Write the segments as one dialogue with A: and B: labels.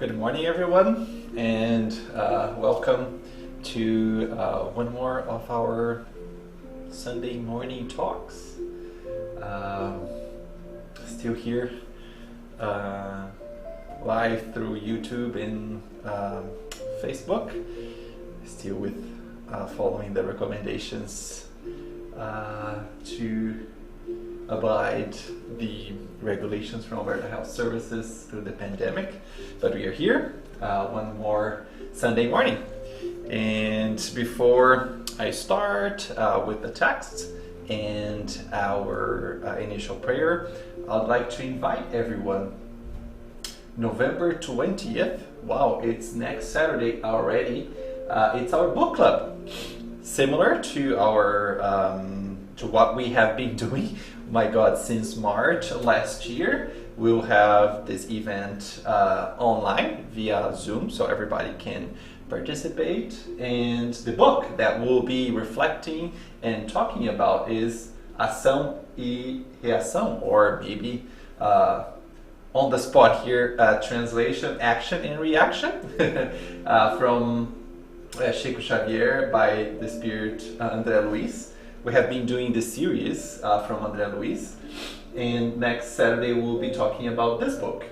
A: Good morning, everyone, and welcome to one more of our Sunday morning talks. Still here live through YouTube and Facebook, still with following the recommendations to abide the regulations from Alberta Health Services through the pandemic, but we are here one more Sunday morning. And before I start with the text and our initial prayer, I'd like to invite everyone. November 20th, wow, it's next Saturday already. It's our book club, similar to our to what we have been doing. My God, since March last year, we'll have this event online via Zoom, so everybody can participate. And the book that we'll be reflecting and talking about is Ação e Reação, or maybe on the spot here, translation, Action and Reaction, from Chico Xavier by the Spirit André Luis. We have been doing this series from André Luis, and next Saturday we'll be talking about this book.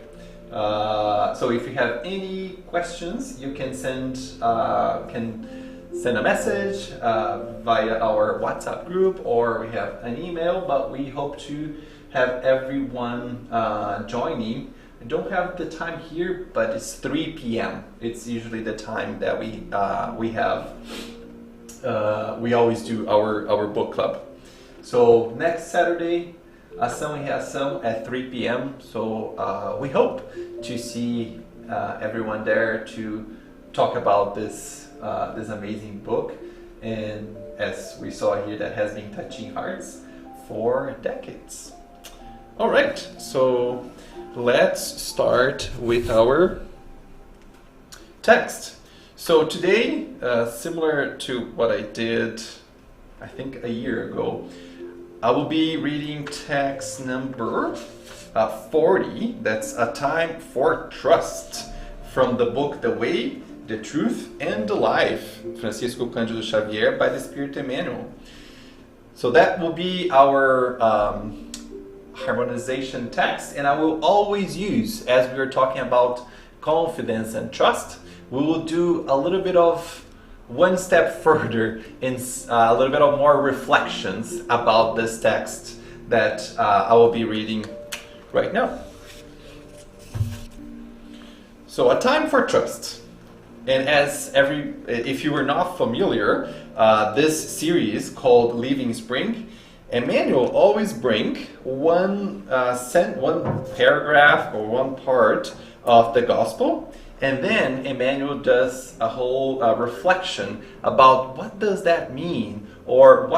A: So if you have any questions, you can send a message via our WhatsApp group, or we have an email, but we hope to have everyone joining. I don't have the time here, but it's 3 p.m. It's usually the time that we have. We always do our book club. So next Saturday, Ação e Reação at 3 p.m. So we hope to see everyone there to talk about this amazing book, and as we saw here, that has been touching hearts for decades. All right, so let's start with our text. So today, similar to what I did, I think a year ago, I will be reading text number 40. That's A Time for Trust, from the book The Way, the Truth, and the Life, Francisco Cândido Xavier, by the Spirit Emmanuel. So that will be our harmonization text, and I will always use, as we were talking about confidence and trust, we will do a little bit of one step further in a little bit of more reflections about this text that I will be reading right now. So, A Time for Trust. And if you were not familiar, this series called Living Spring, Emmanuel always bring one paragraph or one part of the gospel, and then Emmanuel does a whole reflection about what does that mean, or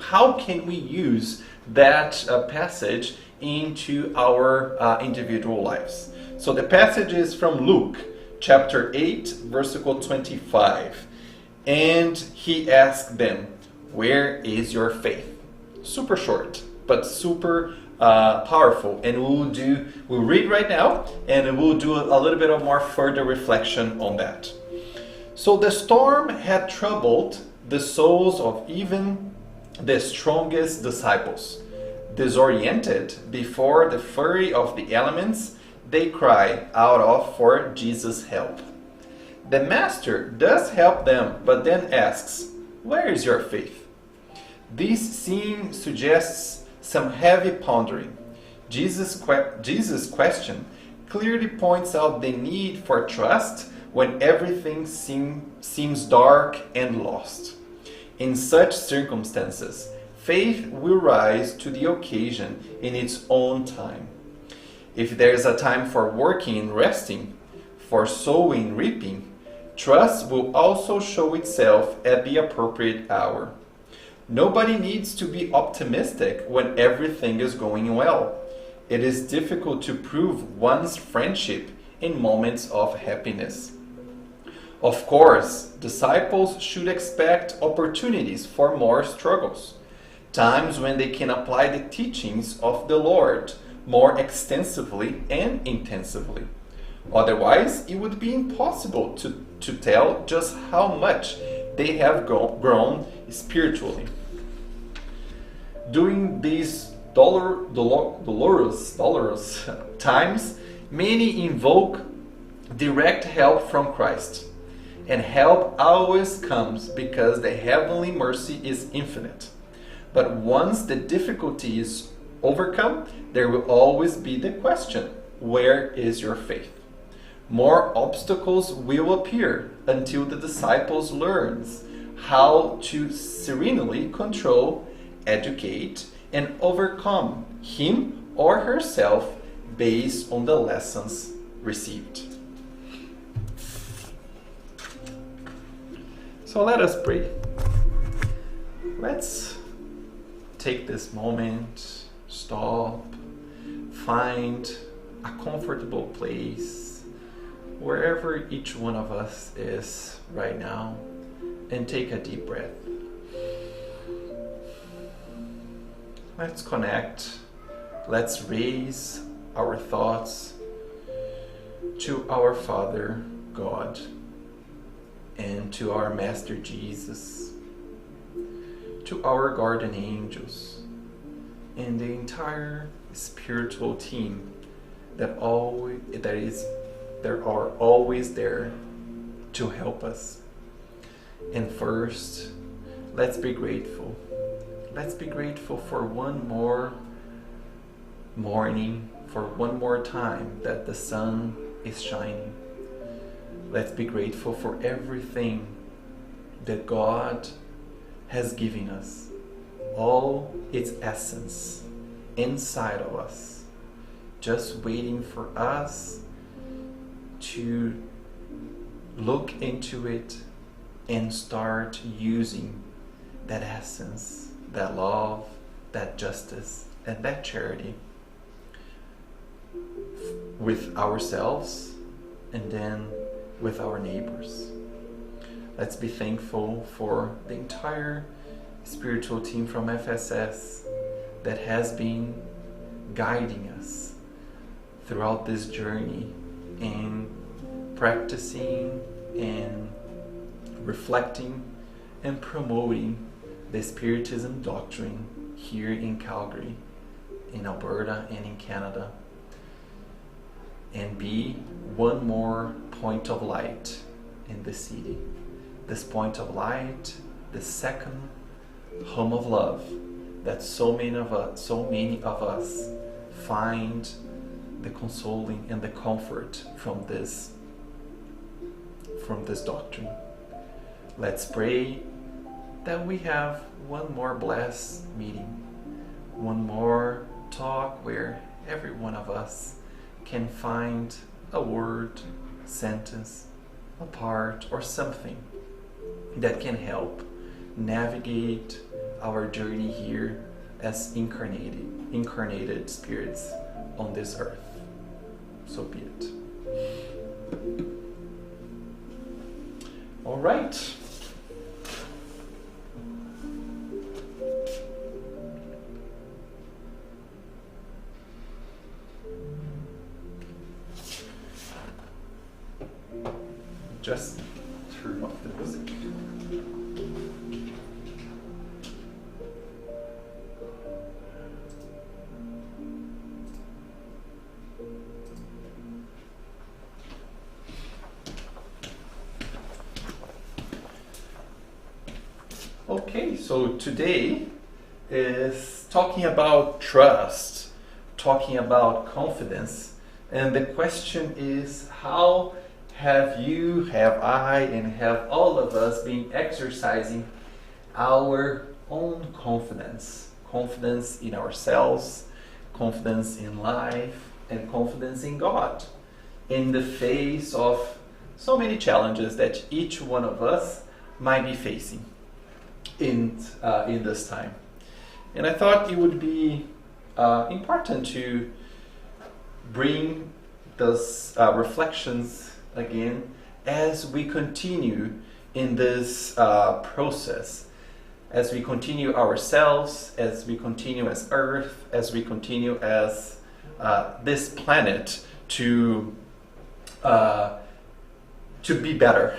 A: how can we use that passage into our individual lives. So the passage is from Luke chapter 8, versicle 25. And he asked them, "Where is your faith?" Super short, but super powerful, and we'll read right now, and we'll do a little bit of more further reflection on that. So the storm had troubled the souls of even the strongest disciples. Disoriented before the fury of the elements, they cry out for Jesus' help. The Master does help them, but then asks, "Where is your faith?" This scene suggests some heavy pondering. Jesus' question clearly points out the need for trust when everything seems dark and lost. In such circumstances, faith will rise to the occasion in its own time. If there is a time for working and resting, for sowing and reaping, trust will also show itself at the appropriate hour. Nobody needs to be optimistic when everything is going well. It is difficult to prove one's friendship in moments of happiness. Of course, disciples should expect opportunities for more struggles, times when they can apply the teachings of the Lord more extensively and intensively. Otherwise, it would be impossible to tell just how much they have grown spiritually. During these dolorous times, many invoke direct help from Christ. And help always comes because the heavenly mercy is infinite. But once the difficulty is overcome, there will always be the question, where is your faith? More obstacles will appear until the disciples learns how to serenely control, educate, and overcome him or herself based on the lessons received. So let us pray. Let's take this moment, stop, find a comfortable place wherever each one of us is right now, and take a deep breath. Let's connect. Let's raise our thoughts to our Father God and to our Master Jesus, to our guardian angels, and the entire spiritual team that are always there to help us. And first, let's be grateful. Let's be grateful for one more morning, for one more time that the sun is shining. Let's be grateful for everything that God has given us, all its essence inside of us, just waiting for us to look into it and start using that essence, that love, that justice, and that charity with ourselves and then with our neighbors. Let's be thankful for the entire spiritual team from FSS that has been guiding us throughout this journey in practicing and reflecting and promoting the Spiritism doctrine here in Calgary, in Alberta, and in Canada, and be one more point of light in the city. This point of light, the second home of love that so many of us find the consoling and the comfort from this doctrine. Let's pray that we have one more blessed meeting, one more talk where every one of us can find a word, sentence, a part, or something that can help navigate our journey here as incarnated spirits on this earth. So be it. All right. Just turn off the music. Okay, so today is talking about trust, talking about confidence, and the question is, how have I, and have all of us been exercising our own confidence? Confidence in ourselves, confidence in life, and confidence in God, in the face of so many challenges that each one of us might be facing in this time. And I thought it would be important to bring those reflections again as we continue in this process, as we continue ourselves, as we continue as Earth, as we continue as this planet to to be better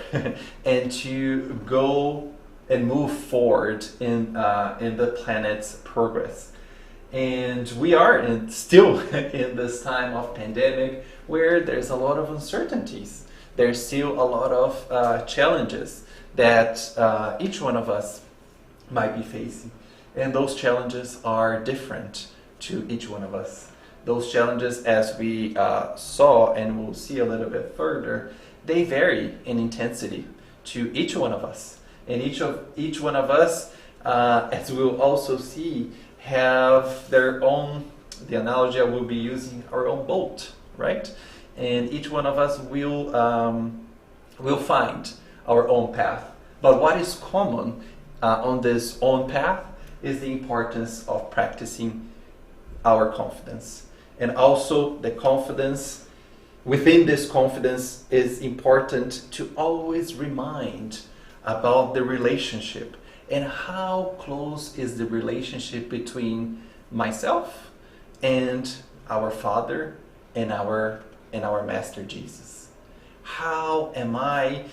A: and to go and move forward in the planet's progress. And we are still in this time of pandemic where there's a lot of uncertainties. There's still a lot of challenges that each one of us might be facing. And those challenges are different to each one of us. Those challenges, as we saw and we'll see a little bit further, they vary in intensity to each one of us. And each one of us, as we'll also see, have their own, the analogy I will be using, our own boat, right? And each one of us will find our own path. But what is common on this own path is the importance of practicing our confidence. And also the confidence, within this confidence, is important to always remind about the relationship and how close is the relationship between myself and our Father and our Master Jesus. How am I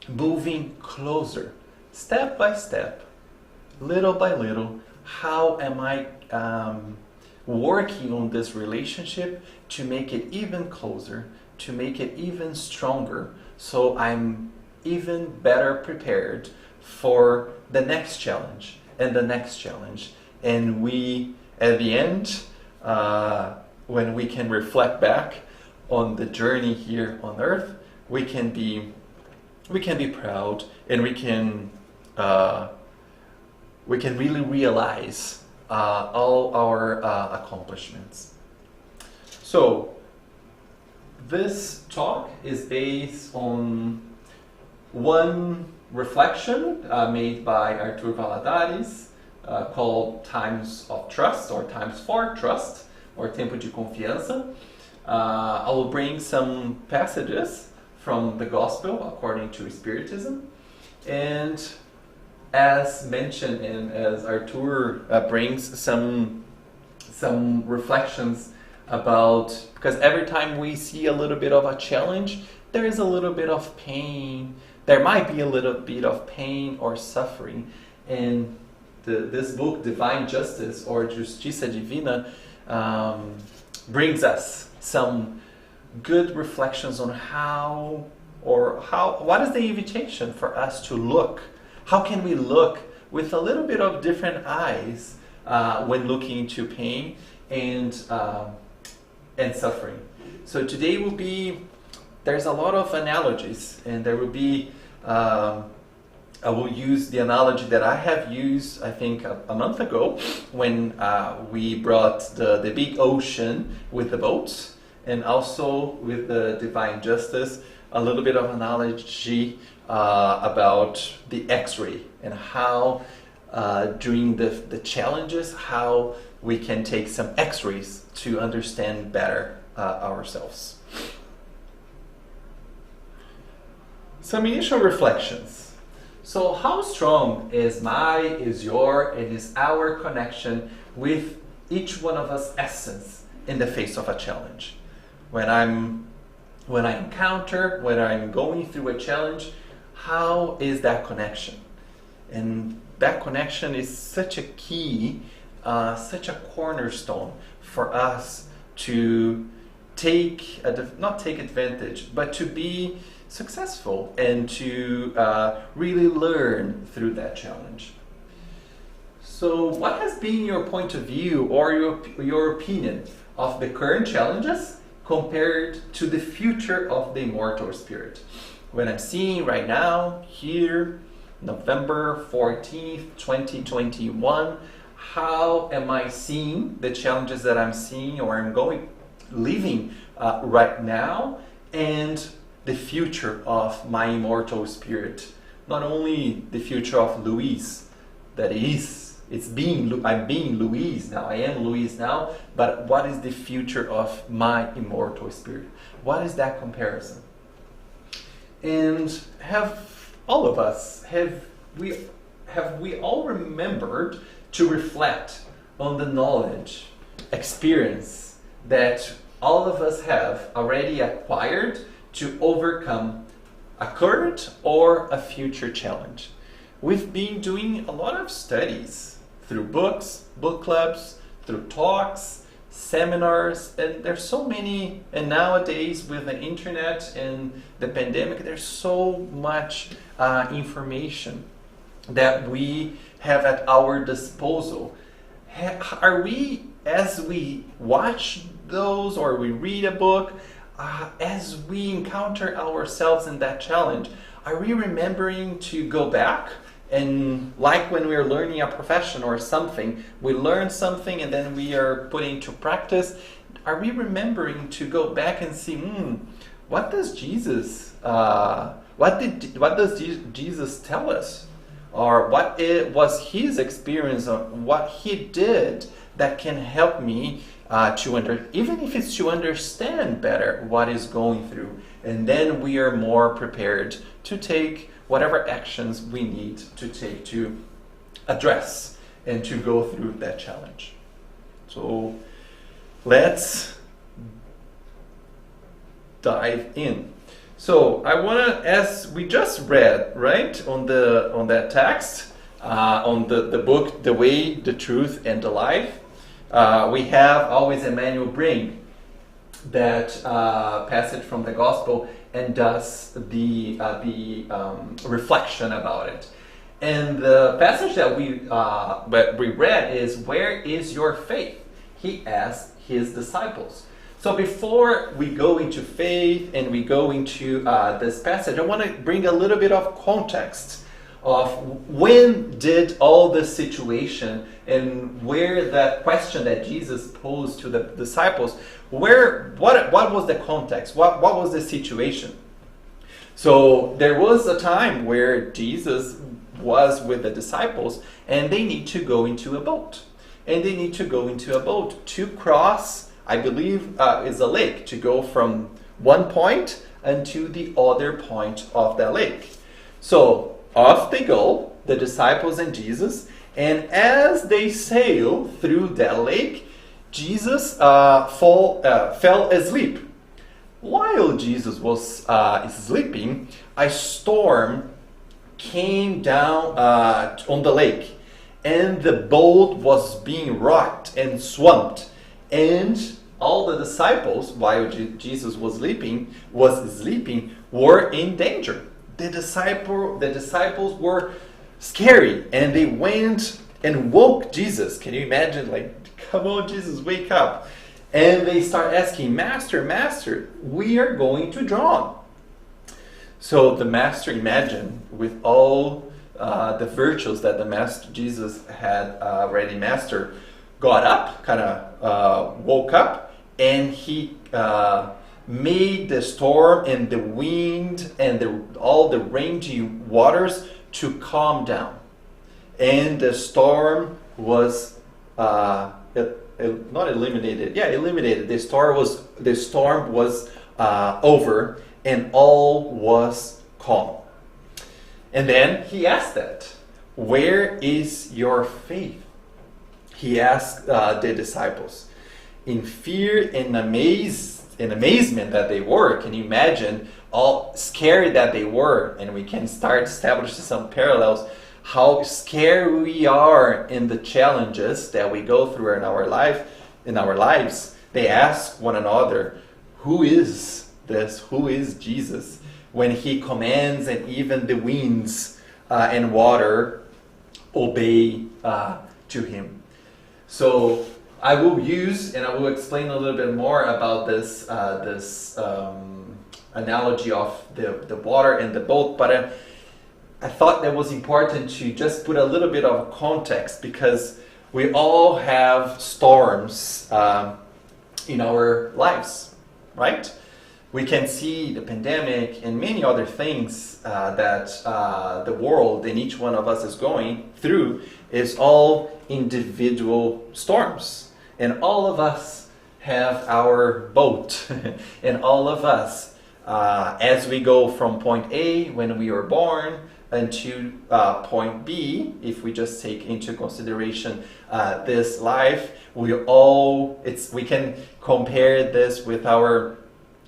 A: moving closer, step by step, little by little? How am I working on this relationship to make it even closer, to make it even stronger, so I'm even better prepared for the next challenge and the next challenge? And we, at the end, when we can reflect back on the journey here on earth, we can be proud, and we can really realize all our accomplishments. So this talk is based on one reflection made by Arthur Valadares called Times of Trust, or Times for Trust, or Tempo de Confiança. I will bring some passages from the Gospel according to Spiritism, and as mentioned and as Arthur brings some reflections about, because every time we see a little bit of a challenge, there is a little bit of pain. There might be a little bit of pain or suffering. And this book, Divine Justice or Justiça Divina, brings us some good reflections on what is the invitation for us to look. How can we look with a little bit of different eyes when looking into pain and suffering? So today there's a lot of analogies, and there will be, I will use the analogy that I have used, I think, a month ago when we brought the big ocean with the boats, and also with the Divine Justice, a little bit of analogy about the X-ray and how during the challenges, how we can take some X-rays to understand better ourselves. Some initial reflections. So how strong is your, and is our connection with each one of us essence in the face of a challenge? When I'm going through a challenge, how is that connection? And that connection is such a key, such a cornerstone for us to not take advantage, but to be successful and to really learn through that challenge. So what has been your point of view or your opinion of the current challenges compared to the future of the immortal spirit? When I'm seeing right now, here, November 14th, 2021, how am I seeing the challenges that I'm seeing or I'm living right now, and the future of my immortal spirit? Not only the future of Luis, I'm being Luis now, I am Luis now, but what is the future of my immortal spirit? What is that comparison? And have we all remembered to reflect on the knowledge, experience that all of us have already acquired to overcome a current or a future challenge. We've been doing a lot of studies through books, book clubs, through talks, seminars, and there's so many, and nowadays with the internet and the pandemic, there's so much information that we have at our disposal. Are we, as we watch those or we read a book, as we encounter ourselves in that challenge, are we remembering to go back? And like when we're learning a profession or something, we learn something and then we are putting into practice. Are we remembering to go back and see, what does Jesus, what does Jesus tell us? Or what was his experience, or what he did that can help me even if it's to understand better what is going through. And then we are more prepared to take whatever actions we need to take to address and to go through that challenge. So let's dive in. So I want to, as we just read, right, on that text, on the book, The Way, the Truth, and the Life, we have always Emmanuel bring that passage from the Gospel and does the reflection about it. And the passage that we read is, "Where is your faith?" He asked his disciples. So before we go into faith and we go into this passage, I want to bring a little bit of context of when did all this situation and where that question that Jesus posed to the disciples, what was the context? What was the situation? So there was a time where Jesus was with the disciples and they need to go into a boat. And they need to go into a boat to cross, I believe, is a lake, to go from one point unto the other point of that lake. So off they go, the disciples and Jesus, and as they sail through that lake, Jesus fell asleep. While Jesus was sleeping, a storm came down on the lake, and the boat was being rocked and swamped, and all the disciples, while Jesus was sleeping, were in danger. The disciples were scary, and they went and woke Jesus. Can you imagine? Like, come on, Jesus, wake up. And they start asking, Master, Master, we are going to drown. So the Master, imagine, with all the virtues that the Master Jesus had already mastered, got up, kind of woke up, and he made the storm and the wind and all the raging waters to calm down. And the storm was not eliminated. Yeah, eliminated. The storm was over, and all was calm. And then he asked that, "Where is your faith?" He asked the disciples. In fear and amazement that they were, can you imagine all scared that they were? And we can start establishing some parallels how scared we are in the challenges that we go through in our lives. They ask one another, "Who is this? Who is Jesus?" When he commands and even the winds and water obey to him. So I will use and I will explain a little bit more about this analogy of the water and the boat, but I thought that was important to just put a little bit of context, because we all have storms in our lives, right? We can see the pandemic and many other things that the world and each one of us is going through is all individual storms. And all of us have our boat. And all of us, as we go from point A, when we were born, into point B, if we just take into consideration this life, we can compare this with our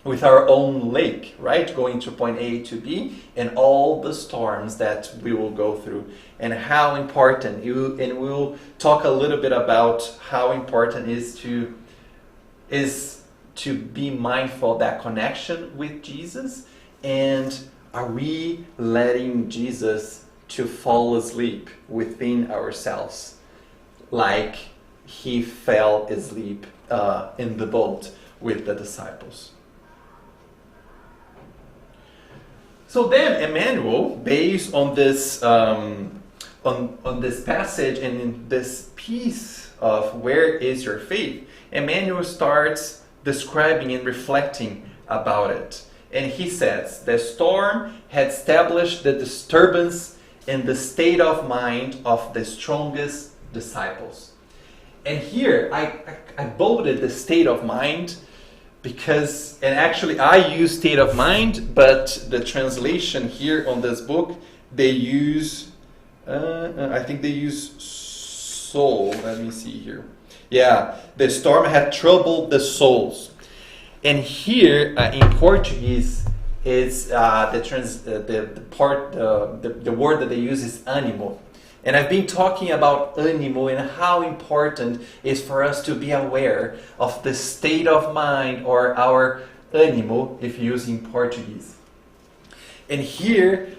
A: own lake, right? Going to point A to B, and all the storms that we will go through, and how important and we'll talk a little bit about how important is to be mindful of that connection with Jesus, and are we letting Jesus to fall asleep within ourselves, like he fell asleep in the boat with the disciples. So then Emmanuel, based on this on this passage and in this piece of where is your faith, Emmanuel starts describing and reflecting about it. And he says, the storm had established the disturbance in the state of mind of the strongest disciples. And here, I bolded the state of mind because, and actually I use state of mind, but the translation here on this book, they use, I think they use soul. Let me see here. Yeah, the storm had troubled the souls. And here in Portuguese is the word that they use is ânimo. And I've been talking about ânimo and how important it is for us to be aware of the state of mind, or our ânimo if using Portuguese. And here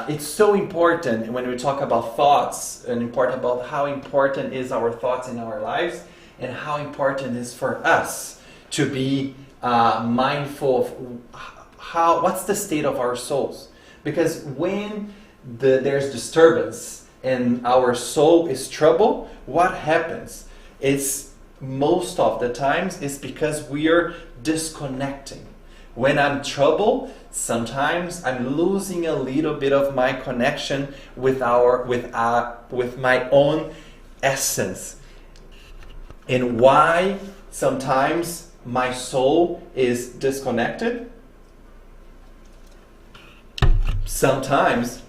A: it's so important when we talk about thoughts, and important about how important is our thoughts in our lives, and how important it is for us to be mindful of what's the state of our souls. Because when there's disturbance and our soul is troubled, what happens? It's most of the times it's because we are disconnecting. When I'm troubled, sometimes I'm losing a little bit of my connection with my own essence. And why sometimes my soul is disconnected? Sometimes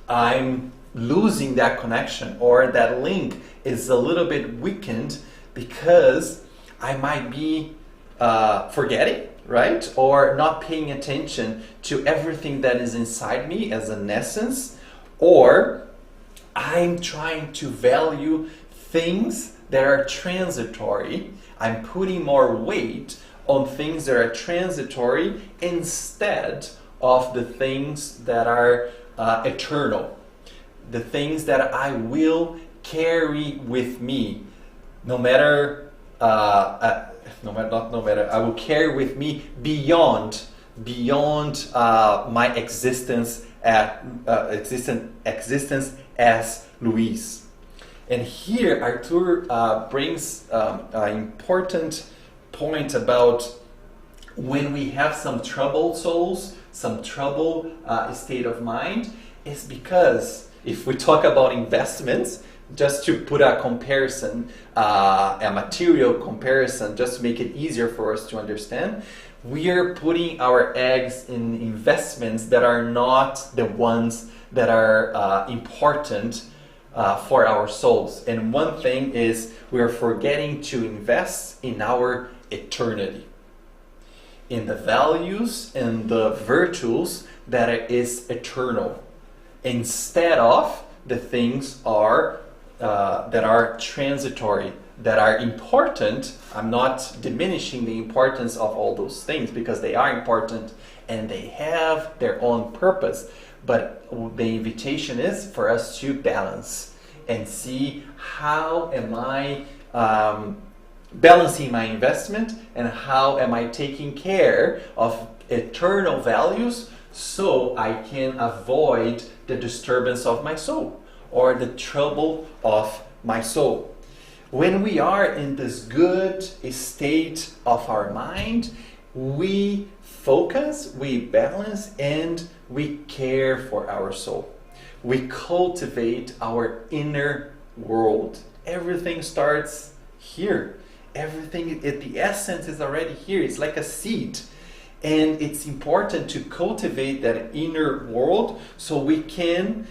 A: I'm losing that connection, or that link is a little bit weakened because I might be forgetting, right? Or not paying attention to everything that is inside me as an essence, or I'm trying to value things that are transitory. I'm putting more weight on things that are transitory instead of the things that are eternal. The things that I will carry with me, I will carry with me beyond my existence as Luis. And here Arthur brings an important point about when we have some troubled souls, some troubled state of mind, is because if we talk about investments, just to put a comparison, a material comparison, just to make it easier for us to understand, we are putting our eggs in investments that are not the ones that are important for our souls. And one thing is we are forgetting to invest in our eternity, in the values and the virtues that is eternal, instead of the things that are transitory, that are important. I'm not diminishing the importance of all those things, because they are important and they have their own purpose. But the invitation is for us to balance and see how am I balancing my investment, and how am I taking care of eternal values so I can avoid the disturbance of my soul or the trouble of my soul. When we are in this good state of our mind, we focus, we balance, and we care for our soul. We cultivate our inner world. Everything starts here. Everything, the essence is already here. It's like a seed. And it's important to cultivate that inner world so we can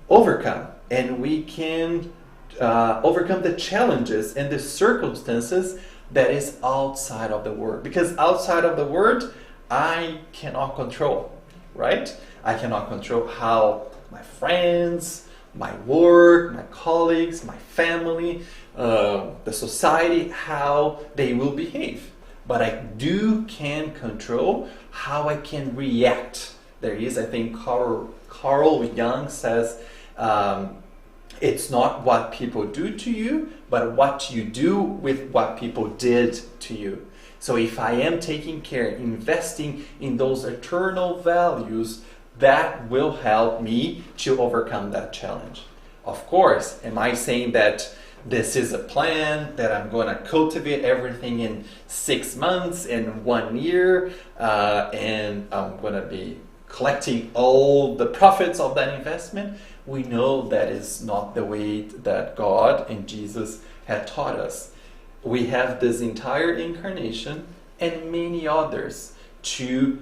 A: overcome, and we can overcome the challenges and the circumstances that is outside of the Word. Because outside of the Word, I cannot control, right? I cannot control how my friends, my work, my colleagues, my family, the society, how they will behave. But I can control how I can react. There is, I think, Carl Jung says, it's not what people do to you, but what you do with what people did to you. So if I am taking care, investing in those eternal values, that will help me to overcome that challenge. Of course, am I saying that this is a plan, that I'm going to cultivate everything in 6 months, in 1 year, and I'm going to be collecting all the profits of that investment? We know that is not the way that God and Jesus had taught us. We have this entire incarnation and many others to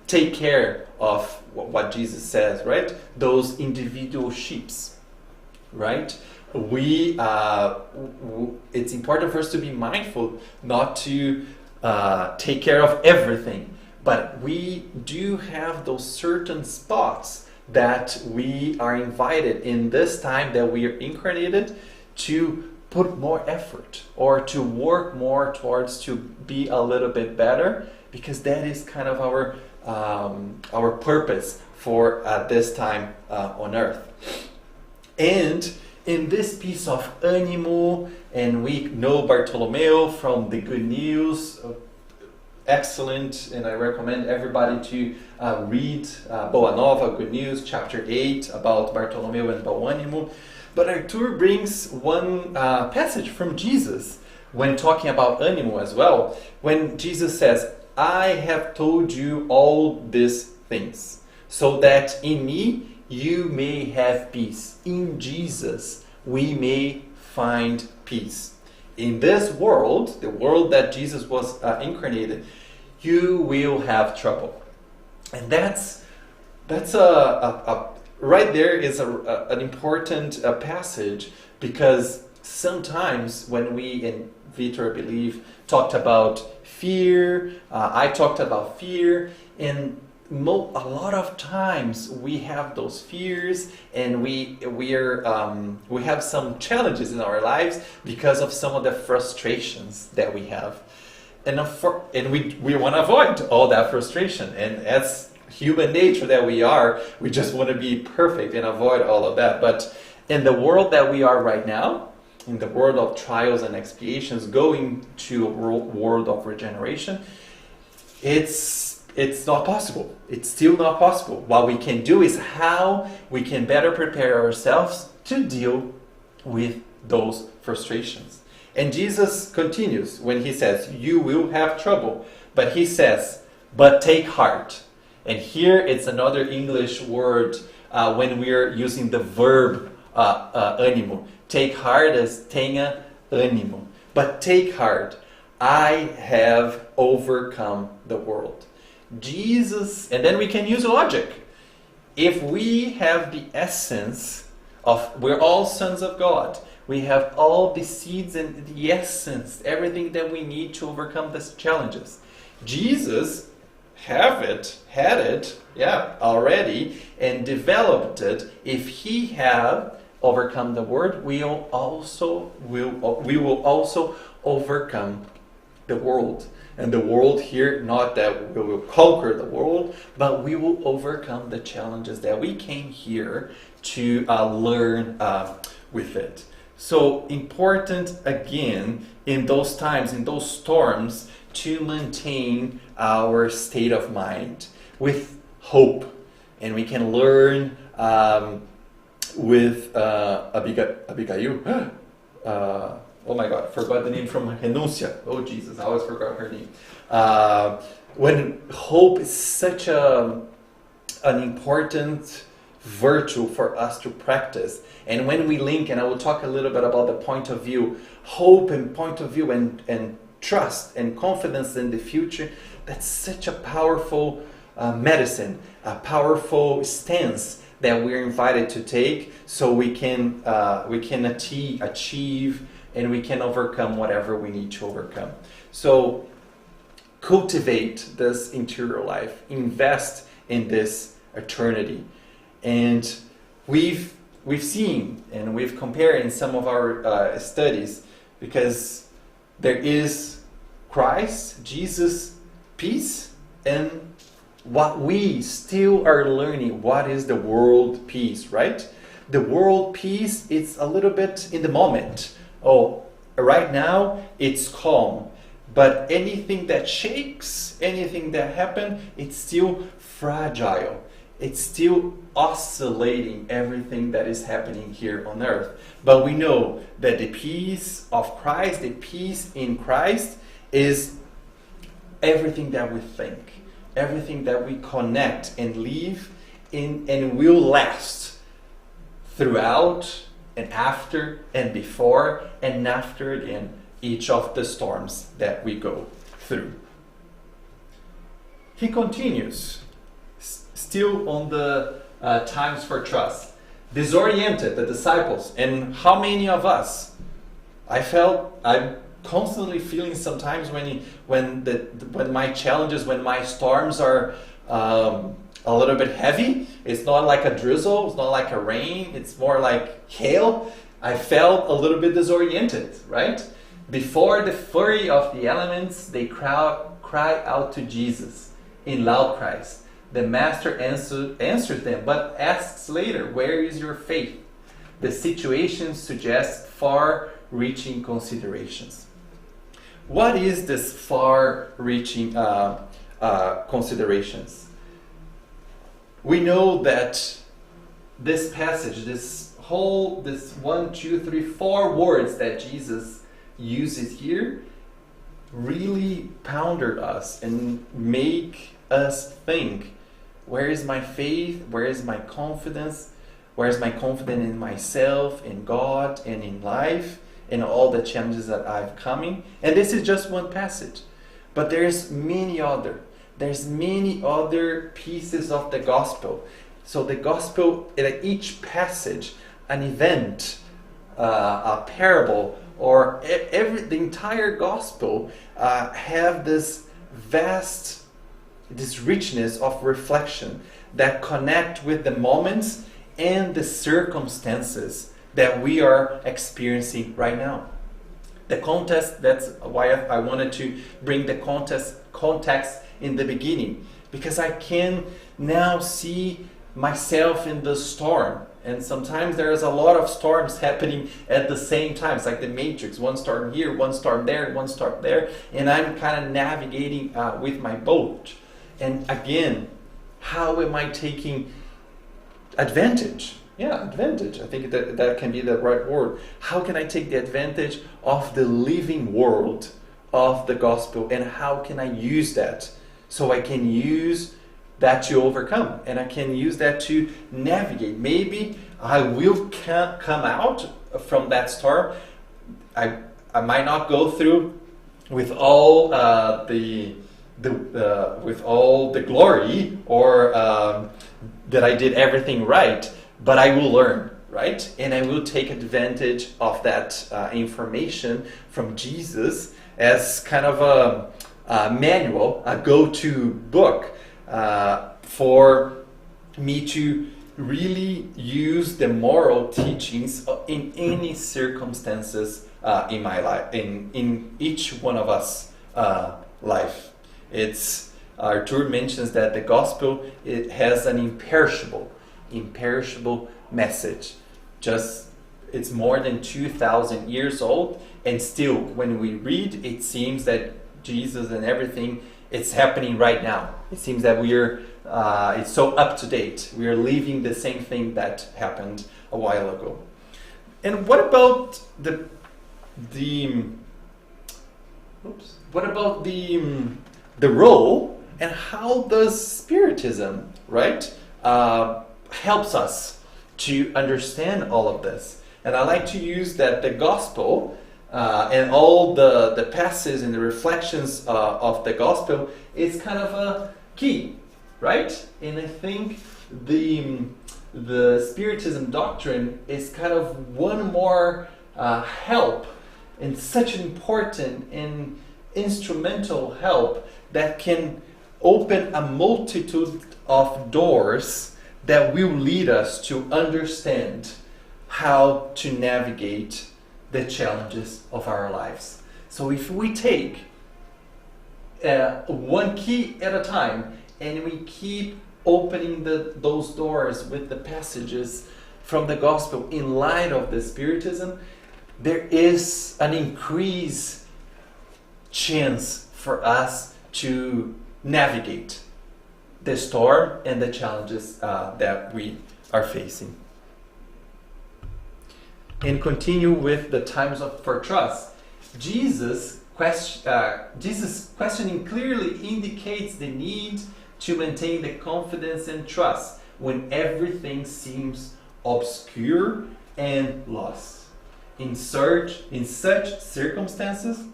A: take care of what Jesus says, right? Those individual sheeps, right? It's important for us to be mindful not to take care of everything, but we do have those certain spots that we are invited in this time that we are incarnated to put more effort or to work more towards to be a little bit better, because that is kind of our purpose for this time on earth. And in this piece of ânimo, and we know Bartolomeo from the Good News, excellent, and I recommend everybody to read Boa Nova, Good News, chapter 8, about Bartolomeo and Bom Ânimo. But Arthur brings one passage from Jesus when talking about ânimo as well, when Jesus says, I have told you all these things, so that in me you may have peace. In Jesus we may find peace. In this world, the world that Jesus was incarnated, you will have trouble. And that's right there is an important passage, because sometimes when we, and Vitor, I believe, talked about fear, I talked about fear, and a lot of times we have those fears, and we have some challenges in our lives because of some of the frustrations that we have, and we want to avoid all that frustration. And as human nature that we are, we just want to be perfect and avoid all of that. But in the world that we are right now, in the world of trials and expiations, going to a world of regeneration, it's not possible. It's still not possible. What we can do is how we can better prepare ourselves to deal with those frustrations. And Jesus continues when he says, you will have trouble. But he says, but take heart. And here it's another English word when we're using the verb ânimo. Take heart as tenha ânimo. But take heart, I have overcome the world. Jesus, and then we can use logic. If we have the essence of, we're all sons of God, we have all the seeds and the essence, everything that we need to overcome these challenges. Jesus had it already, and developed it. If he had overcome the world, we will also overcome the world. And the world here, not that we will conquer the world, but we will overcome the challenges that we came here to learn with it. So important, again, in those times, in those storms, to maintain our state of mind with hope. And we can learn with Abigail. Oh my God, forgot the name from Renúncia. Oh Jesus, I always forgot her name. When hope is such an important virtue for us to practice. And when we link, and I will talk a little bit about the point of view, hope and point of view and trust and confidence in the future, that's such a powerful medicine, a powerful stance that we're invited to take, so we can achieve and we can overcome whatever we need to overcome. So cultivate this interior life, invest in this eternity. And we've seen and we've compared in some of our studies, because there is Christ, Jesus, peace, and what we still are learning, what is the world peace, right? The world peace, it's a little bit in the moment. Oh, right now it's calm, but anything that shakes, anything that happens, it's still fragile. It's still oscillating, everything that is happening here on earth. But we know that the peace of Christ, the peace in Christ, is everything that we think, everything that we connect and live in, and will last throughout and after and before and after again each of the storms that we go through. He continues, still on the times for trust. Disoriented, the disciples, and how many of us? I'm constantly feeling sometimes when my challenges, when my storms are a little bit heavy. It's not like a drizzle, it's not like a rain, it's more like hail. I felt a little bit disoriented, right? Before the fury of the elements, they cry out to Jesus in loud cries. The master answers them, but asks later, where is your faith? The situation suggests far-reaching considerations. What is this far-reaching considerations? We know that this passage, this 1, 2, 3, 4 words that Jesus uses here really pounded us and make us think, where is my faith? Where is my confidence? Where is my confidence in myself, in God, and in life, and all the challenges that I've coming? And this is just one passage, but there's many other pieces of the gospel. So the gospel, in each passage, an event, a parable, or the entire gospel have this richness of reflection that connect with the moments and the circumstances that we are experiencing right now. The context, that's why I wanted to bring the context in the beginning, because I can now see myself in the storm. And sometimes there's a lot of storms happening at the same time. It's like the Matrix, one storm here, one storm there, one storm there, and I'm kind of navigating with my boat. And again, how am I taking advantage? Yeah, advantage. I think that can be the right word. How can I take the advantage of the living world of the gospel, and how can I use that so I can use that to overcome, and I can use that to navigate? Maybe I will come out from that storm. I might not go through with all with all the glory, or that I did everything right, but I will learn, right? And I will take advantage of that information from Jesus as kind of a manual, a go-to book for me to really use the moral teachings in any circumstances in my life, in each one of us life. Arthur mentions that the gospel, it has an imperishable message. It's more than 2,000 years old, and still when we read, it seems that Jesus and everything, it's happening right now. It seems that it's so up to date. We are living the same thing that happened a while ago. And what about the role, and how does Spiritism, right, helps us to understand all of this? And I like to use that the gospel and all the passages and the reflections of the gospel is kind of a key, right? And I think the Spiritism doctrine is kind of one more help, and such an important and instrumental help that can open a multitude of doors that will lead us to understand how to navigate the challenges of our lives. So if we take one key at a time and we keep opening those doors with the passages from the gospel in light of the Spiritism, there is an increased chance for us to navigate the storm and the challenges that we are facing. And continue with the times for trust. Jesus' questioning clearly indicates the need to maintain the confidence and trust when everything seems obscure and lost. In such circumstances,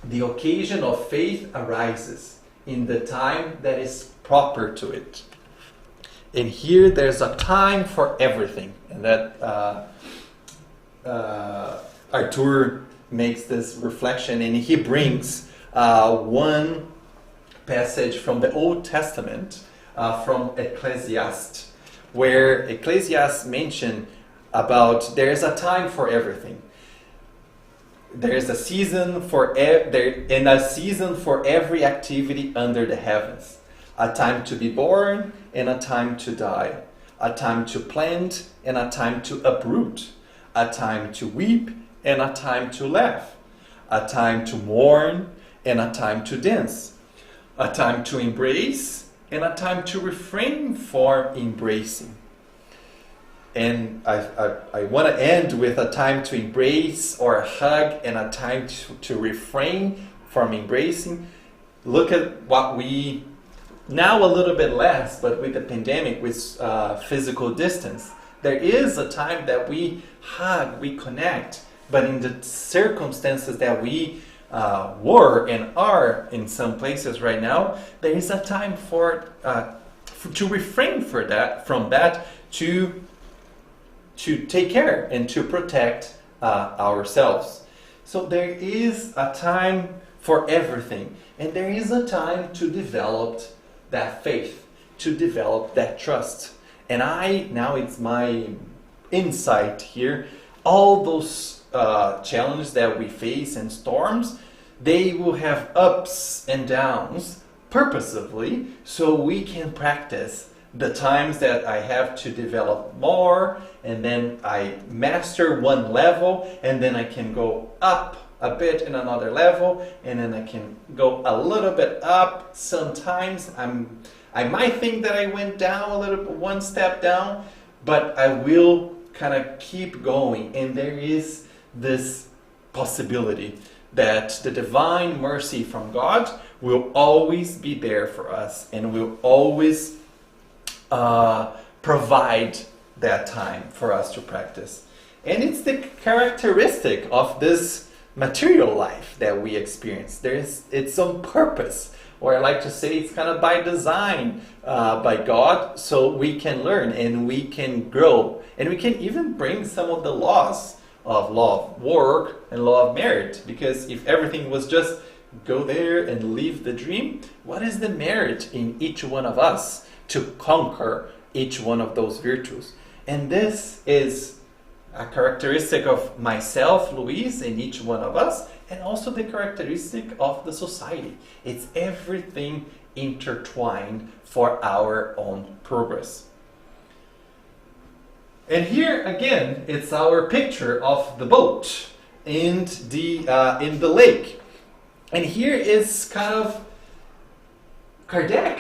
A: the occasion of faith arises in the time that is proper to it. And here there's a time for everything. And that Arthur makes this reflection, and he brings one passage from the Old Testament, from Ecclesiastes, where Ecclesiastes mentioned about there's a time for everything. There's a season for a season for every activity under the heavens. A time to be born and a time to die. A time to plant and a time to uproot. A time to weep and a time to laugh. A time to mourn and a time to dance. A time to embrace and a time to refrain from embracing. And I want to end with a time to embrace or hug and a time to refrain from embracing. Look at what we, now a little bit less, but with the pandemic, with physical distance, there is a time that we hug, we connect, but in the circumstances that we were and are in some places right now, there is a time to refrain from that, to take care and to protect ourselves. So there is a time for everything, and there is a time to develop that faith, to develop that trust. And now it's my insight here, all those challenges that we face and storms, they will have ups and downs purposefully, so we can practice the times that I have to develop more, and then I master one level, and then I can go up a bit in another level, and then I can go a little bit up. Sometimes I might think that I went down one step down, but I will kind of keep going, and there is this possibility that the divine mercy from God will always be there for us, and will always provide that time for us to practice. And it's the characteristic of this material life that we experience. It's on purpose, or I like to say it's kind of by design by God, so we can learn and we can grow, and we can even bring some of the laws of law of work and law of merit, because if everything was just go there and live the dream, what is the merit in each one of us to conquer each one of those virtues? And this is a characteristic of myself, Luis, and each one of us, and also the characteristic of the society. It's everything intertwined for our own progress. And here again, it's our picture of the boat and in the lake. And here is kind of Kardec.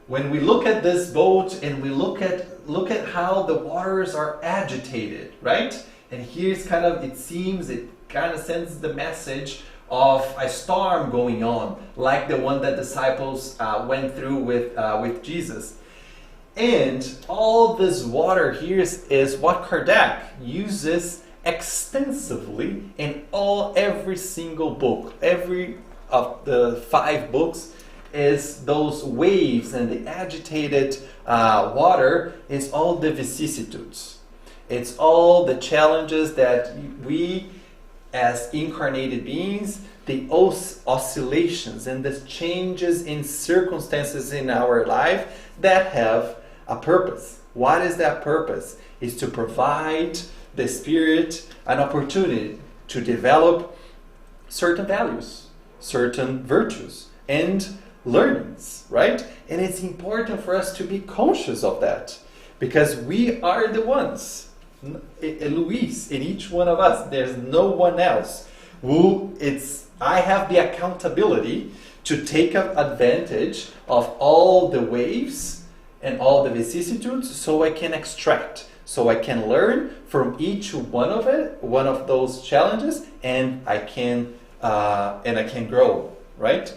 A: When we look at this boat and we look at how the waters are agitated, right? And here's kind of, it kind of sends the message of a storm going on, like the one that disciples went through with Jesus. And all this water here is what Kardec uses extensively in every single book. Every of the 5 books is those waves, and the agitated water is all the vicissitudes. It's all the challenges that we as incarnated beings, the oscillations and the changes in circumstances in our life that have a purpose. What is that purpose? Is to provide the Spirit an opportunity to develop certain values, certain virtues, and learnings, right? And it's important for us to be conscious of that, because we are the ones, Luis, in each one of us. There's no one else I have the accountability to take advantage of all the waves and all the vicissitudes, so I can extract, so I can learn from each one of those challenges, and I can grow, right?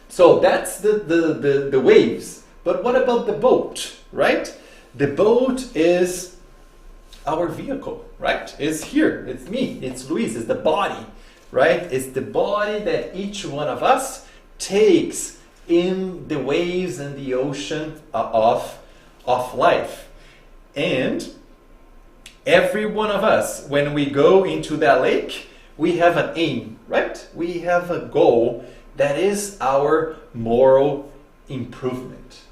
A: So that's the waves. But what about the boat, right? The boat is our vehicle, right? It's here, it's me, it's Luis, it's the body, right? It's the body that each one of us takes in the waves and the ocean of life. And every one of us, when we go into that lake, we have an aim, right? We have a goal that is our moral improvement.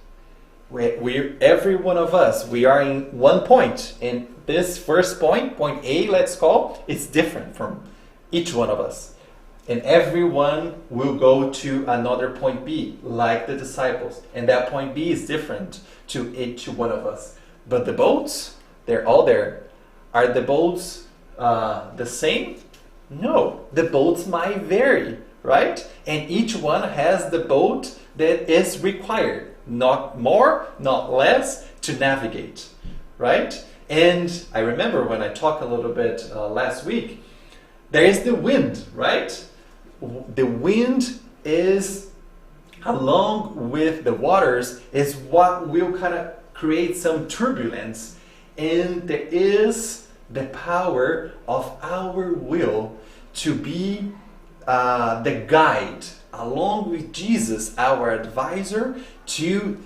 A: Every one of us, we are in one point, and this first point A, let's call, is different from each one of us. And everyone will go to another point B, like the disciples. And that point B is different to each one of us. But the boats, they're all there. Are the boats the same? No, the boats might vary, right? And each one has the boat that is required. Not more, not less, to navigate, right? And I remember when I talked a little bit last week, there is the wind, right? The wind is, along with the waters, is what will kind of create some turbulence. And there is the power of our will to be the guide, along with Jesus, our advisor, to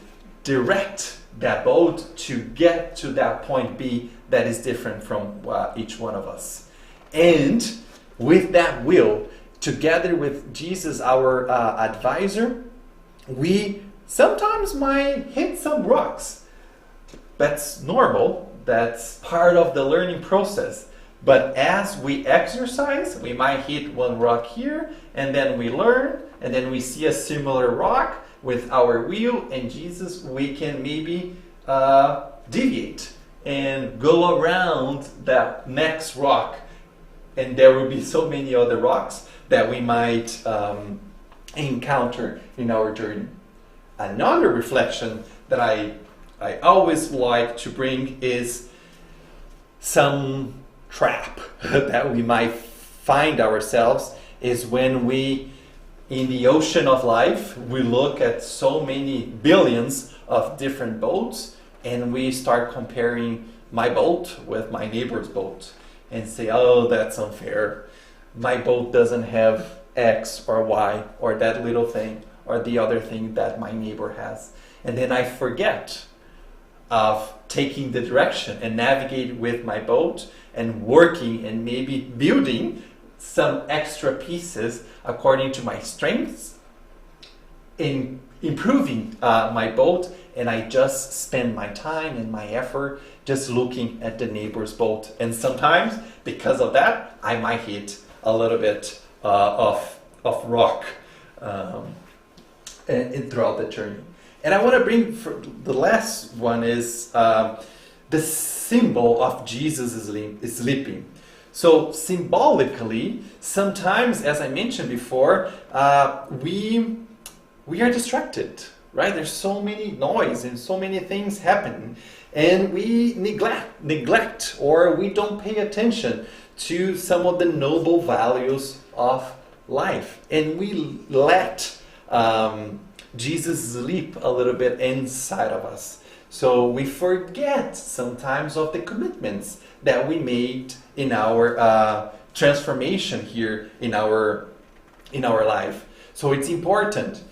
A: direct that boat to get to that point B that is different from each one of us. And with that will, together with Jesus, our advisor, we sometimes might hit some rocks. That's normal. That's part of the learning process. But as we exercise, we might hit one rock here, and then we learn, and then we see a similar rock with our wheel, and Jesus, we can maybe deviate and go around that next rock. And there will be so many other rocks that we might encounter in our journey. Another reflection that I always like to bring is some trap that we might find ourselves is when we, in the ocean of life, we look at so many billions of different boats, and we start comparing my boat with my neighbor's boat and say, oh, that's unfair. My boat doesn't have X or Y or that little thing or the other thing that my neighbor has. And then I forget of taking the direction and navigate with my boat and working and maybe building some extra pieces according to my strengths in improving my boat, and I just spend my time and my effort just looking at the neighbor's boat. And sometimes, because of that, I might hit a little bit of rock and throughout the journey. And I want to bring, for the last one is the symbol of Jesus is sleeping. So symbolically, sometimes, as I mentioned before, we are distracted, right? There's so many noise and so many things happening, and we neglect or we don't pay attention to some of the noble values of life, and we let Jesus sleep a little bit inside of us. So we forget sometimes of the commitments that we made in our transformation here in our life. So it's important.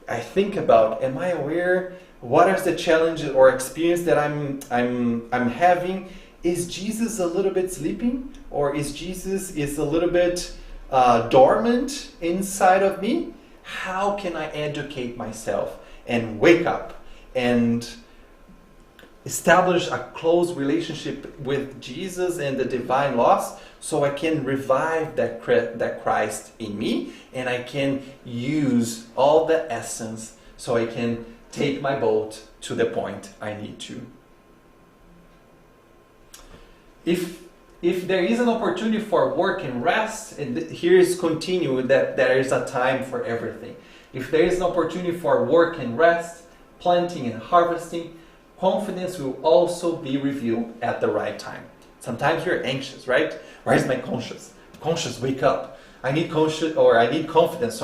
A: I think about, am I aware? What are the challenges or experience that I'm having? Is Jesus a little bit sleeping, or is Jesus a little bit dormant inside of me? How can I educate myself and wake up and establish a close relationship with Jesus and the divine laws, so I can revive that Christ in me, and I can use all the essence so I can take my boat to the point I need to. If there is an opportunity for work and rest, and here is continue that there is a time for everything. If there is an opportunity for work and rest, planting and harvesting, confidence will also be revealed at the right time. Sometimes you're anxious, right? Where's my conscience? Conscience, wake up. I need confidence,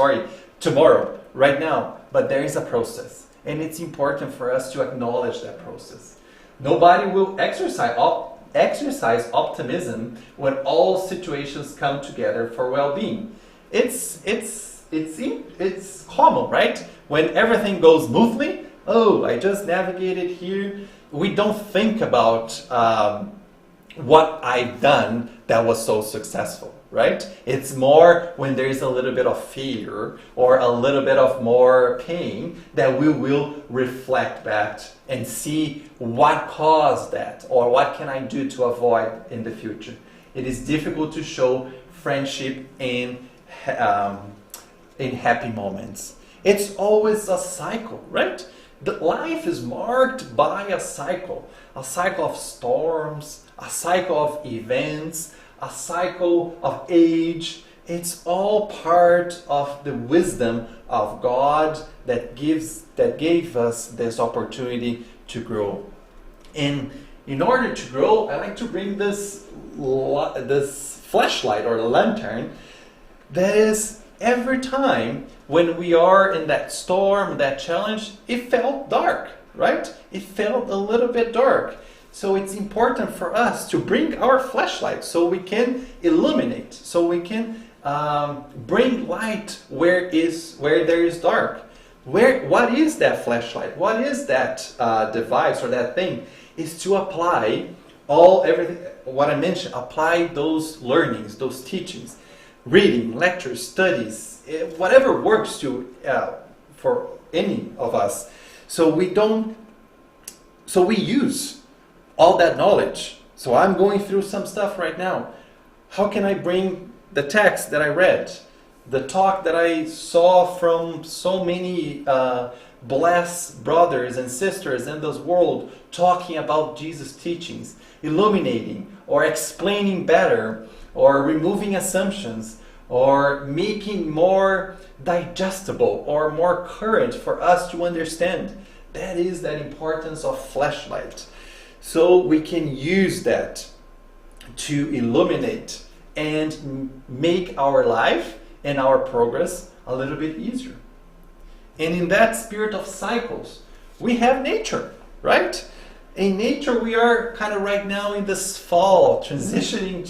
A: tomorrow, right now. But there is a process. And it's important for us to acknowledge that process. Nobody will exercise optimism when all situations come together for well-being. It's common, right? When everything goes smoothly, I just navigated here. We don't think about what I've done that was so successful, right? It's more when there's a little bit of fear or a little bit of more pain that we will reflect back and see what caused that, or what can I do to avoid in the future. It is difficult to show friendship in happy moments. It's always a cycle, right? The life is marked by a cycle of storms, a cycle of events, a cycle of age. It's all part of the wisdom of God that gave us this opportunity to grow. And in order to grow, I like to bring this flashlight or lantern. That is, every time when we are in that storm, that challenge, it felt dark, right? It felt a little bit dark. So it's important for us to bring our flashlight so we can illuminate, so we can bring light where there is dark. What is that flashlight? What is that device or that thing? Is to apply everything what I mentioned. Apply those learnings, those teachings, reading, lectures, studies, whatever works for any of us. So we use all that knowledge. So I'm going through some stuff right now. How can I bring the text that I read, the talk that I saw from so many blessed brothers and sisters in this world talking about Jesus' teachings, illuminating or explaining better or removing assumptions or making more digestible or more current for us to understand. That is that importance of flashlight. So we can use that to illuminate and make our life and our progress a little bit easier. And in that spirit of cycles, we have nature, right? In nature, we are kind of right now in this fall, transitioning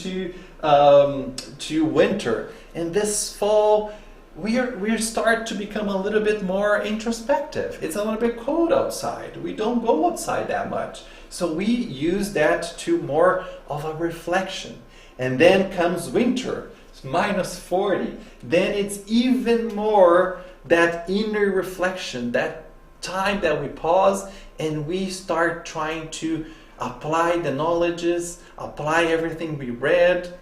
A: to winter. And this fall, we start to become a little bit more introspective. It's a little bit cold outside. We don't go outside that much. So we use that to more of a reflection. And then comes winter, it's -40. Then it's even more that inner reflection, that time that we pause and we start trying to apply the knowledges, apply everything we read,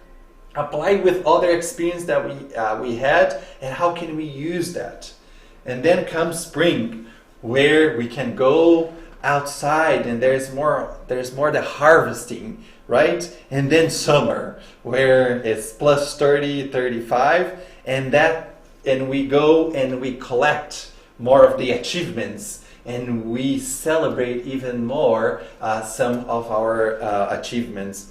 A: apply with other experience that we had, and how can we use that. And then comes spring, where we can go outside and there's more the harvesting, right? And then summer, where it's +30, 35, and we go and we collect more of the achievements, and we celebrate even more some of our achievements.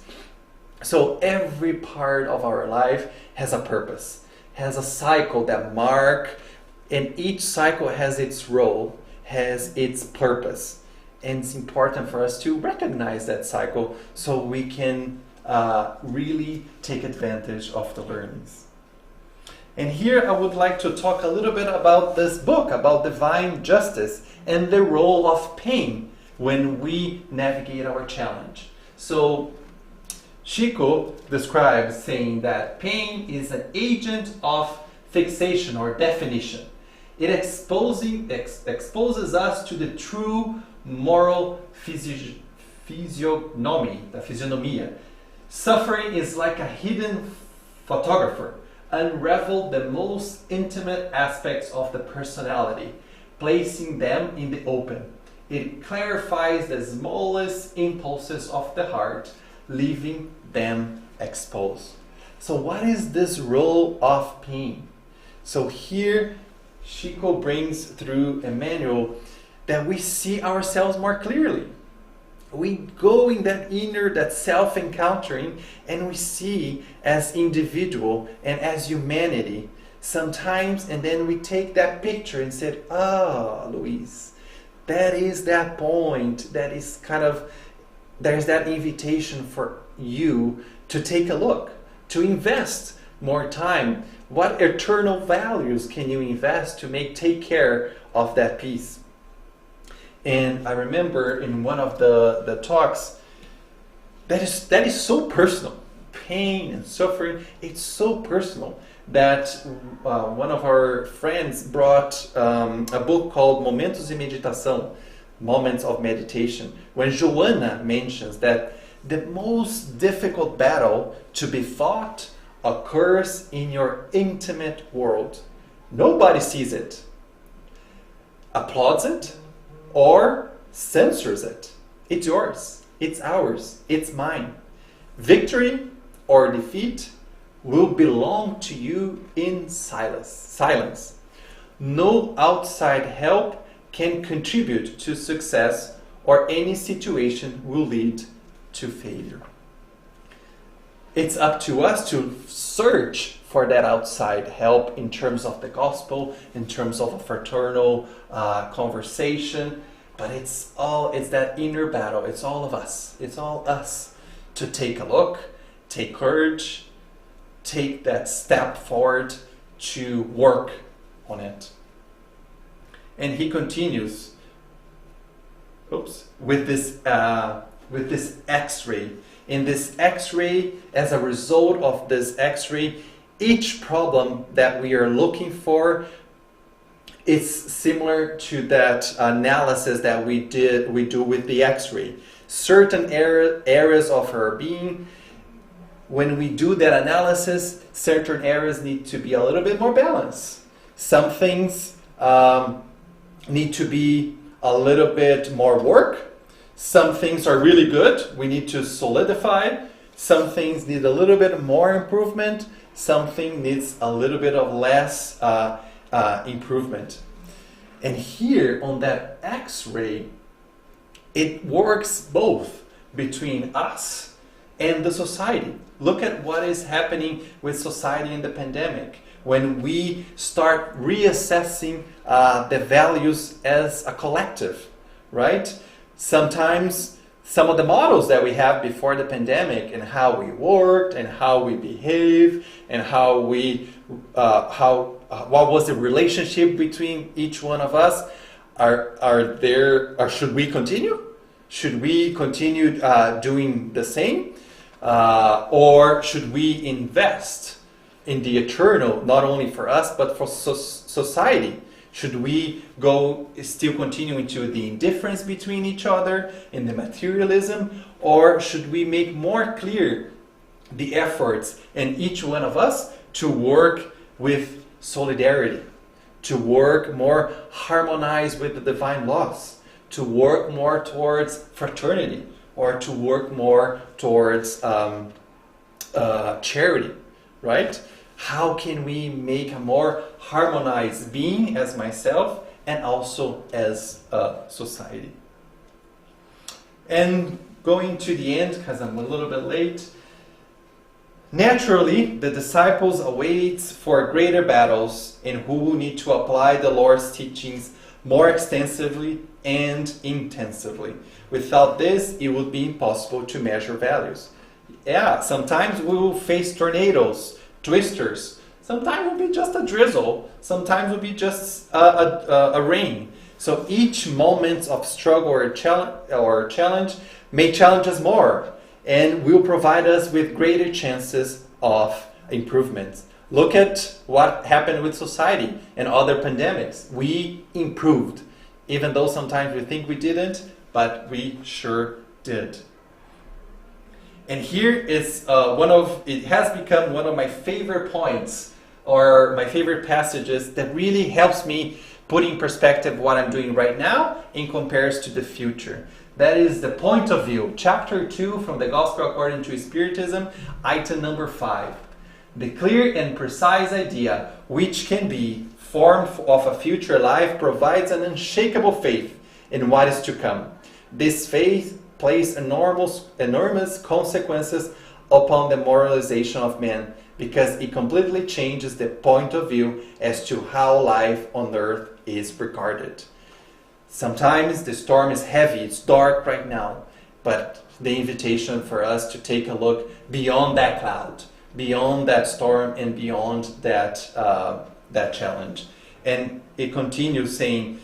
A: So every part of our life has a purpose, has a cycle that mark, and each cycle has its role, has its purpose. And it's important for us to recognize that cycle so we can really take advantage of the learnings. And here I would like to talk a little bit about this book, about divine justice and the role of pain when we navigate our challenge. So Chico describes saying that pain is an agent of fixation or definition. It exposes us to the true moral physiognomy. Suffering is like a hidden photographer, unravel the most intimate aspects of the personality, placing them in the open. It clarifies the smallest impulses of the heart, leaving them exposed. So what is this role of pain? So here Chico brings through Emmanuel that we see ourselves more clearly. We go in that inner, that self-encountering, and we see as individual and as humanity sometimes, and then we take that picture and say, Luis, that is that point, that is kind of, there's that invitation for you to take a look, to invest more time. What eternal values can you invest to take care of that piece? And I remember in one of the talks, that is so personal. Pain and suffering, it's so personal that one of our friends brought a book called Momentos de Meditação, Moments of Meditation, when Joanna mentions that the most difficult battle to be fought occurs in your intimate world. Nobody sees it, applauds it, or censors it. It's yours, it's ours, it's mine. Victory or defeat will belong to you in silence. No outside help can contribute to success, or any situation will lead to failure. It's up to us to search for that outside help in terms of the gospel, in terms of a fraternal conversation, but it's that inner battle. It's all of us. It's all us to take a look, take courage, take that step forward to work on it. And he continues, with this X-ray. In this X-ray, as a result of this X-ray, each problem that we are looking for is similar to that analysis that we do with the X-ray. Certain areas of our being, when we do that analysis, certain areas need to be a little bit more balanced. Some things need to be a little bit more work. Some things are really good. We need to solidify. Some things need a little bit more improvement. Something needs a little bit of less improvement. And here on that X-ray, it works both between us and the society. Look at what is happening with society in the pandemic. When we start reassessing the values as a collective, right? Sometimes some of the models that we have before the pandemic and how we worked and how we behave and how we what was the relationship between each one of us should we continue? Should we continue doing the same? Or should we invest in the eternal, not only for us but for society? Should we still continue into the indifference between each other in the materialism, or should we make more clear the efforts in each one of us to work with solidarity, to work more harmonized with the divine laws, to work more towards fraternity, or to work more towards charity, right? How can we make a more harmonized being as myself and also as a society? And going to the end, because I'm a little bit late, naturally, the disciples awaits for greater battles and who will need to apply the Lord's teachings more extensively and intensively. Without this, it would be impossible to measure values. Yeah, sometimes we will face tornadoes, twisters. Sometimes it will be just a drizzle. Sometimes it will be just a rain. So each moment of struggle or challenge may challenge us more and will provide us with greater chances of improvement. Look at what happened with society and other pandemics. We improved, even though sometimes we think we didn't, but we sure did. And here is it has become one of my favorite points or my favorite passages that really helps me put in perspective what I'm doing right now in comparison to the future. That is the point of view. Chapter 2 from the Gospel according to Spiritism, item number 5. The clear and precise idea which can be formed of a future life provides an unshakable faith in what is to come. This faith plays enormous consequences upon the moralization of man because it completely changes the point of view as to how life on earth is regarded. Sometimes the storm is heavy, it's dark right now, but the invitation for us to take a look beyond that cloud, beyond that storm, and beyond that challenge. And it continues saying,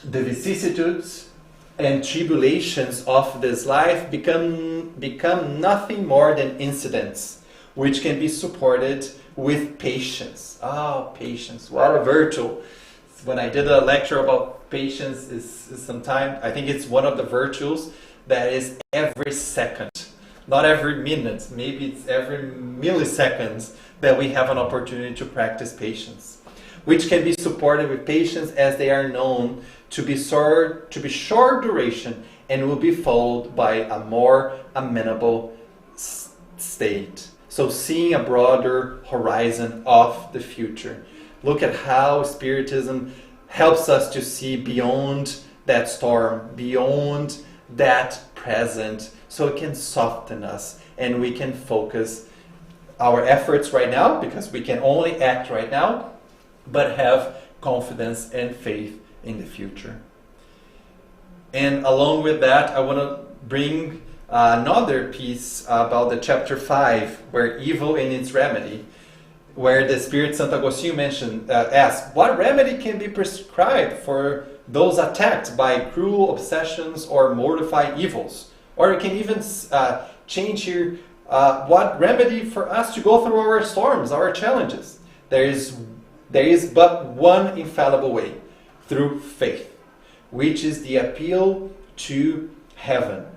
A: the vicissitudes and tribulations of this life become nothing more than incidents which can be supported with patience. Patience, what a virtue. When I did a lecture about patience is sometimes, I think it's one of the virtues that is every second, not every minute, maybe it's every millisecond that we have an opportunity to practice patience, which can be supported with patience as they are known to be short duration and will be followed by a more amenable state. So seeing a broader horizon of the future. Look at how Spiritism helps us to see beyond that storm, beyond that present, so it can soften us and we can focus our efforts right now, because we can only act right now, but have confidence and faith in the future. And along with that, I want to bring another piece about the chapter 5, where evil and its remedy, where the Spirit Saint Agustin asks, what remedy can be prescribed for those attacked by cruel obsessions or mortifying evils? Or you can even change here, what remedy for us to go through our storms, our challenges? There is but one infallible way, through faith, which is the appeal to heaven.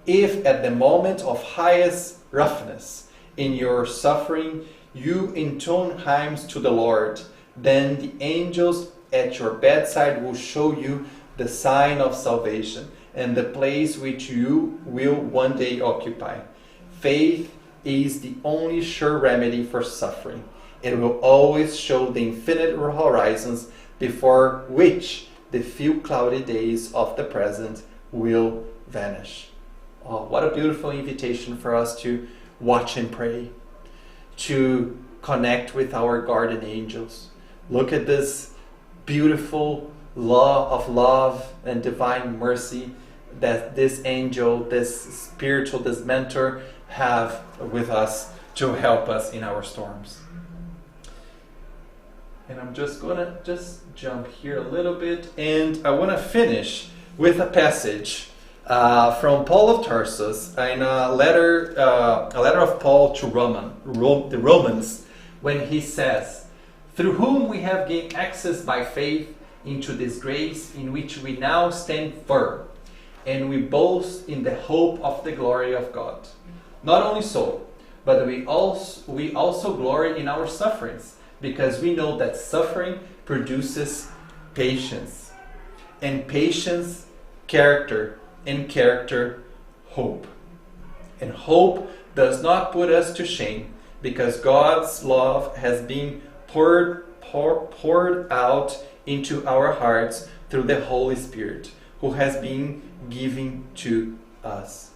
A: If at the moment of highest roughness in your suffering you intone hymns to the Lord, then the angels at your bedside will show you the sign of salvation and the place which you will one day occupy. Faith is the only sure remedy for suffering. It will always show the infinite horizons before which the few cloudy days of the present will vanish. Oh, what a beautiful invitation for us to watch and pray, to connect with our guardian angels. Look at this beautiful law of love and divine mercy that this angel, this spiritual, this mentor have with us to help us in our storms. And I'm just going to jump here a little bit, and I want to finish with a passage from Paul of Tarsus in a letter of Paul to the Romans, when he says, through whom we have gained access by faith into this grace in which we now stand firm, and we boast in the hope of the glory of God. Not only so, but we also glory in our sufferings, because we know that suffering produces patience, and patience, character, and character, hope. And hope does not put us to shame, because God's love has been poured out into our hearts through the Holy Spirit, who has been given to us.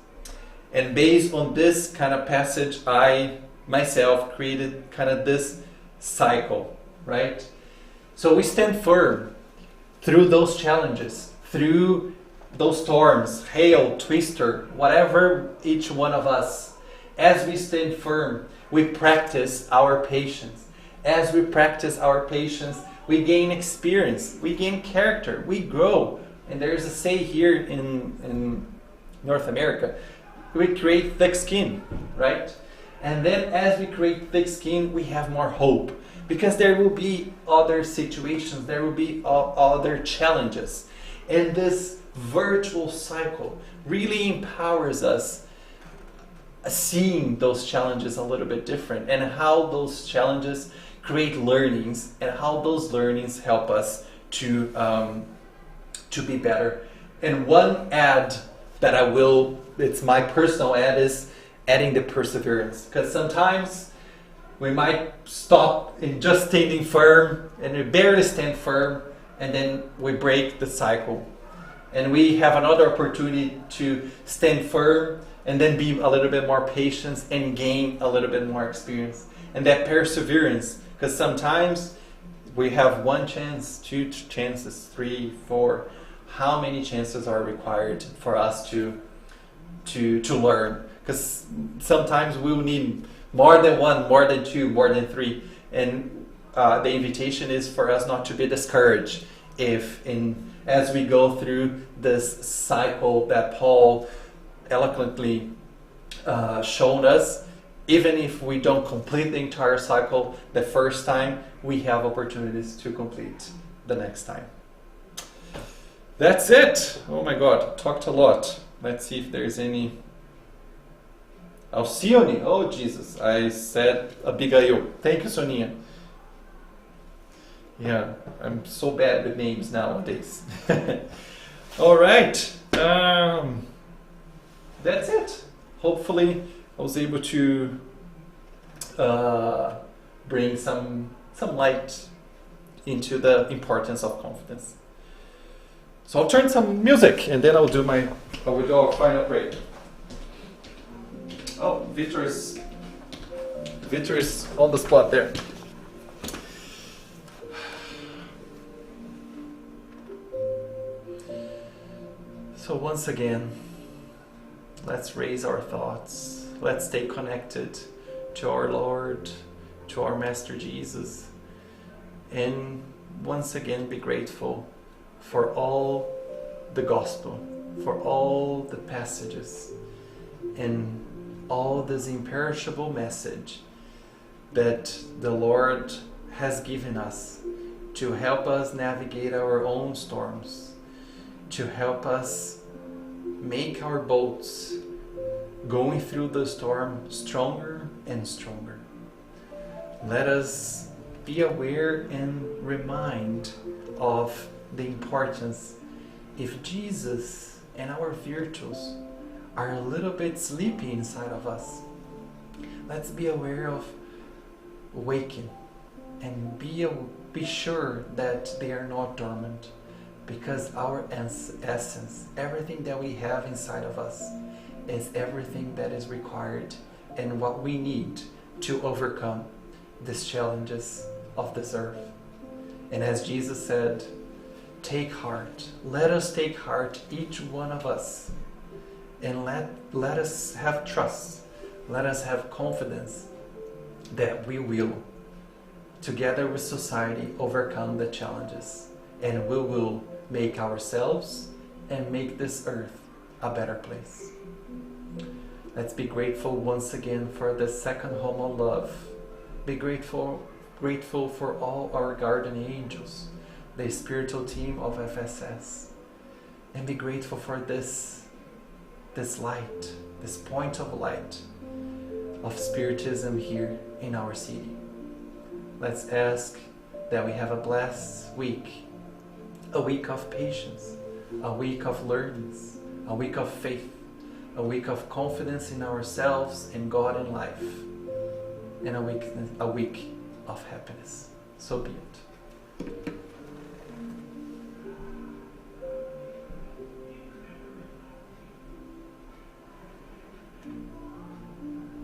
A: And based on this kind of passage, I myself created kind of this cycle, right? So we stand firm through those challenges, through those storms, hail, twister, whatever each one of us, as we stand firm, we practice our patience. As we practice our patience, we gain experience, we gain character, we grow. And there's a say here in North America, we create thick skin, right? And then as we create thick skin, we have more hope. Because there will be other situations, there will be other challenges. And this virtual cycle really empowers us seeing those challenges a little bit different, and how those challenges create learnings, and how those learnings help us to be better. And one ad that it's my personal ad, is adding the perseverance. Because sometimes we might stop in just standing firm, and we barely stand firm, and then we break the cycle. And we have another opportunity to stand firm, and then be a little bit more patient and gain a little bit more experience. And that perseverance, because sometimes we have one chance, two chances, 3, 4. How many chances are required for us to learn? Because sometimes we will need more than 1, more than 2, more than 3. And the invitation is for us not to be discouraged as we go through this cycle that Paul eloquently shown us. Even if we don't complete the entire cycle the first time, we have opportunities to complete the next time. That's it. Oh my God, talked a lot. Let's see if there's any. Alcione. Oh Jesus, I said Abigail. Thank you, Sonia. Yeah, I'm so bad with names nowadays. All right. That's it. Hopefully I was able to bring some light into the importance of confidence. So I'll turn some music, and then I will do our final prayer. Oh, Victor is on the spot there. So once again, let's raise our thoughts. Let's stay connected to our Lord, to our Master Jesus, and once again be grateful for all the gospel, for all the passages, and all this imperishable message that the Lord has given us to help us navigate our own storms, to help us make our boats going through the storm stronger and stronger. Let us be aware and remind of the importance. If Jesus and our virtues are a little bit sleepy inside of us, let's be aware of waking and be sure that they are not dormant, because our essence, everything that we have inside of us, is everything that is required and what we need to overcome these challenges of this earth. And as Jesus said, take heart. Let us take heart, each one of us, and let us have trust. Let us have confidence that we will, together with society, overcome the challenges, and we will make ourselves and make this earth a better place. Let's be grateful once again for the second home of love. Be grateful for all our guardian angels, the spiritual team of FSS, and be grateful for this light, this point of light of Spiritism here in our city. Let's ask that we have a blessed week, a week of patience, a week of learnings, a week of faith, a week of confidence in ourselves and God and life, and a week of happiness. So be it.